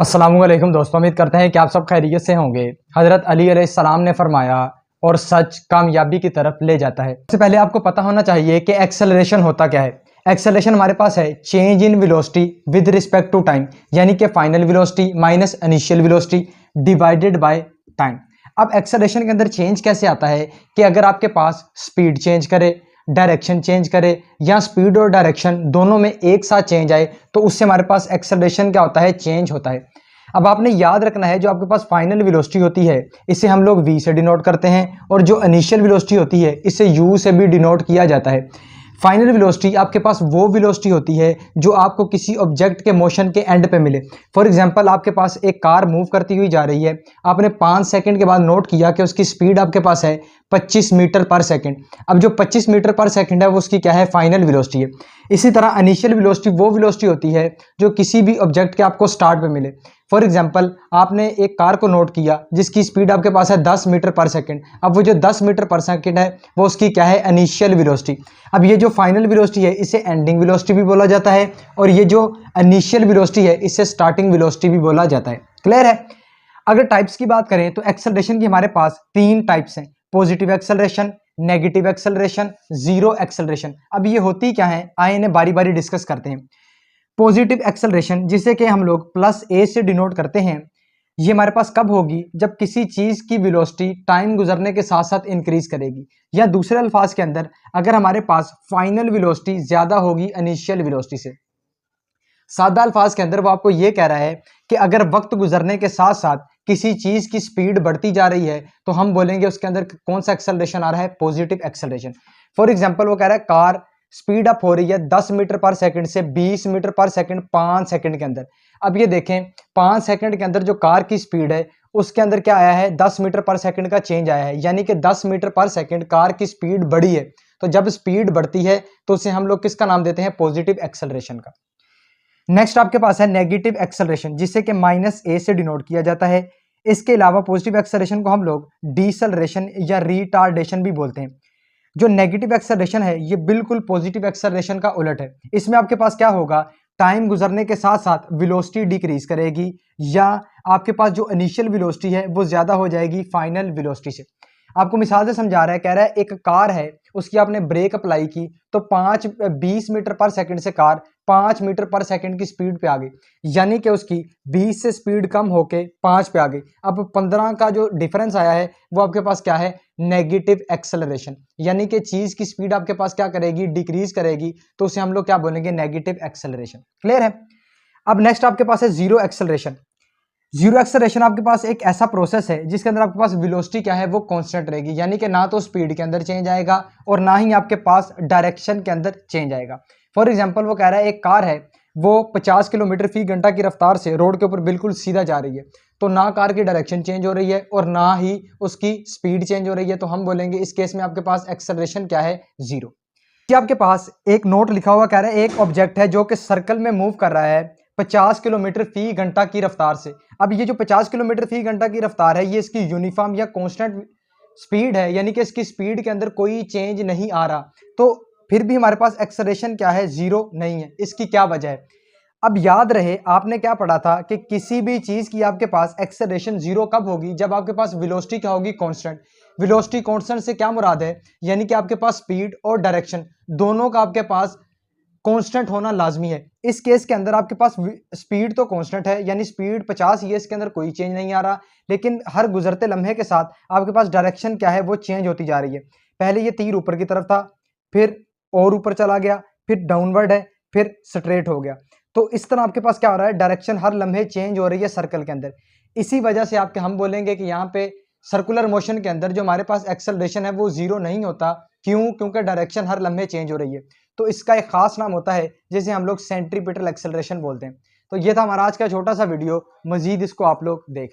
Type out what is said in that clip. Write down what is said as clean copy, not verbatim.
अस्सलामुअलैकुम दोस्तों, उम्मीद करते हैं कि आप सब खैरियत से होंगे। हज़रत अली अलैहिस्सलाम ने फरमाया और सच कामयाबी की तरफ ले जाता है। सबसे पहले आपको पता होना चाहिए कि एक्सेलरेशन होता क्या है। एक्सेलरेशन हमारे पास है change in velocity with respect to time, यानी कि final velocity minus initial velocity divided by time. अब एक्सेलरेशन के अंदर चेंज कैसे आता है कि अगर आपके पास स्पीड चेंज करे, डायरेक्शन चेंज करे या स्पीड और डायरेक्शन दोनों में एक साथ चेंज आए तो उससे हमारे पास एक्सेलरेशन क्या होता है, चेंज होता है। अब आपने याद रखना है, जो आपके पास फाइनल वेलोसिटी होती है इसे हम लोग v से डिनोट करते हैं और जो इनिशियल वेलोसिटी होती है इसे u से भी डिनोट किया जाता है। फाइनल वेलोसिटी आपके पास वो वेलोसिटी होती है जो आपको किसी ऑब्जेक्ट के मोशन के एंड पे मिले। फॉर एग्जांपल, आपके पास एक कार मूव करती हुई जा रही है, आपने 5 सेकंड के बाद नोट किया कि उसकी स्पीड आपके पास है 25 मीटर पर सेकंड। अब जो 25 मीटर पर सेकंड है वो उसकी क्या है, फाइनल वेलोसिटी है। इसी तरह इनिशियल वेलोसिटी वो वेलोसिटी होती है जो किसी भी ऑब्जेक्ट के आपको स्टार्ट पे मिले। फॉर एग्जांपल, आपने एक कार को नोट किया जिसकी स्पीड आपके पास है 10 मीटर पर सेकंड। अब वो जो 10 मीटर पर सेकंड है वो उसकी क्या है, इनिशियल वेलोसिटी। अब ये जो फाइनल वेलोसिटी है इसे एंडिंग वेलोसिटी भी बोला जाता है और ये जो इनिशियल वेलोसिटी है इसे स्टार्टिंग वेलोसिटी भी बोला जाता है। क्लियर है। अगर टाइप्स की बात करें तो एक्सेलरेशन की हमारे पास 3 टाइप्स हैं: positive acceleration, negative acceleration, zero acceleration. अब ये होती क्या है, आइए इन्हें बारी बारी डिस्कस करते हैं। पॉजिटिव एक्सेलरेशन, जिसे कि हम लोग प्लस ए से डिनोट करते हैं, ये हमारे पास कब होगी, जब किसी चीज की वेलोसिटी टाइम गुजरने के साथ साथ इंक्रीज करेगी, या दूसरे अल्फाज के अंदर अगर हमारे पास फाइनल वेलोसिटी ज्यादा होगी इनिशियल वेलोसिटी से। सादा अल्फाज के अंदर वो आपको ये कह रहा है कि अगर वक्त गुजरने के साथ साथ किसी चीज की स्पीड बढ़ती जा रही है तो हम बोलेंगे उसके अंदर कौन सा एक्सेलरेशन आ रहा है, पॉजिटिव एक्सेलरेशन। फॉर एग्जांपल, वो कह रहा है कार स्पीड अप हो रही है 10 मीटर पर सेकंड से 20 मीटर पर सेकंड 5 सेकंड के अंदर। अब ये देखें, 5 सेकंड के अंदर जो कार की स्पीड है उसके अंदर क्या आया है, 10 मीटर पर सेकंड का चेंज आया है, यानी कि 10 मीटर पर सेकंड कार की स्पीड बढ़ी है। तो जब स्पीड बढ़ती है तो उसे हम लोग किसका नाम देते हैं, पॉजिटिव एक्सेलरेशन का। नेक्स्ट आपके पास है नेगेटिव एक्सेलरेशन, जिसे कि माइनस ए से डिनोट किया जाता है। इसके अलावा पॉजिटिव एक्सेलरेशन को हम लोग डीसेलरेशन या रिटार्डेशन भी बोलते हैं। जो नेगेटिव एक्सेलरेशन है ये बिल्कुल पॉजिटिव एक्सेलरेशन का उलट है। इसमें आपके पास क्या होगा, टाइम गुजरने के साथ साथ वेलोसिटी डिक्रीज करेगी, या आपके पास जो इनिशियल वेलोसिटी है वो ज्यादा हो जाएगी फाइनल वेलोसिटी से। आपको मिसाल से समझा रहा है, कह रहा है एक कार है, उसकी आपने ब्रेक अप्लाई की तो 20 मीटर पर सेकंड से कार 5 मीटर पर सेकंड की स्पीड पे आ गई, यानी कि उसकी 20 से स्पीड कम होके 5 पे आ गई। अब 15 का जो डिफरेंस आया है वो आपके पास क्या है, नेगेटिव एक्सेलरेशन, यानी कि चीज की स्पीड आपके पास क्या करेगी, डिक्रीज करेगी। तो उसे हम लोग क्या बोलेंगे, नेगेटिव एक्सेलरेशन। क्लियर है। अब नेक्स्ट आपके पास है जीरो एक्सेलरेशन। जीरो एक्सेलरेशन आपके पास एक ऐसा प्रोसेस है जिसके अंदर आपके पास वेलोसिटी क्या है, वो कांस्टेंट रहेगी, यानी कि ना तो स्पीड के अंदर चेंज आएगा और ना ही आपके पास डायरेक्शन के अंदर चेंज आएगा। फॉर एग्जांपल, वो कह रहा है एक कार है, वो 50 किलोमीटर फी घंटा की रफ्तार से रोड के ऊपर बिल्कुल सीधा जा रही है, तो ना कार की डायरेक्शन चेंज हो रही है और ना ही उसकी स्पीड चेंज हो रही है। तो हम बोलेंगे इस केस में आपके पास एक्सेलरेशन क्या है, जीरो। कि आपके पास एक नोट लिखा हुआ, कह रहा है एक ऑब्जेक्ट है जो कि सर्कल में मूव कर रहा है 50 किलोमीटर फी घंटा की रफ्तार से। अब ये जो 50 किलोमीटर फी घंटा की रफ्तार है ये इसकी यूनिफॉर्म या कांस्टेंट स्पीड है, यानी कि इसकी स्पीड के अंदर कोई चेंज नहीं आ रहा। तो फिर भी हमारे पास एक्सेलरेशन क्या है, जीरो नहीं है। इसकी क्या वजह है? अब याद रहे, आपने क्या पढ़ा था कि किसी भी चीज की आपके पास एक्सेलरेशन जीरो कब होगी, जब आपके पास वेलोसिटी क्या होगी, कांस्टेंट। वेलोसिटी कांस्टेंट से क्या मुराद है, यानी कि आपके पास स्पीड और डायरेक्शन दोनों का आपके पास कांस्टेंट होना लाजमी है। इस केस के अंदर आपके पास स्पीड तो कांस्टेंट है, यानी स्पीड 50 ही है, इसके अंदर कोई चेंज नहीं आ रहा, लेकिन हर गुजरते लम्हे के साथ आपके पास डायरेक्शन क्या है, वो चेंज होती जा रही है। पहले ये तीर ऊपर की तरफ था, फिर और ऊपर चला गया, फिर डाउनवर्ड है, फिर स्ट्रेट हो गया। तो इस तरह आपके पास क्या हो रहा है, डायरेक्शन हर लम्हे चेंज हो रही है सर्कल के अंदर। इसी वजह से आपके हम बोलेंगे कि यहाँ पे सर्कुलर मोशन के अंदर जो हमारे पास एक्सेलरेशन है वो जीरो नहीं होता। क्यों? क्योंकि डायरेक्शन हर लम्हे चेंज हो रही है। तो इसका एक खास नाम होता है जिसे हम लोग सेंट्रीपिटल एक्सेलरेशन बोलते हैं। तो ये था हमारा आज का छोटा सा वीडियो, मजीद इसको आप लोग देख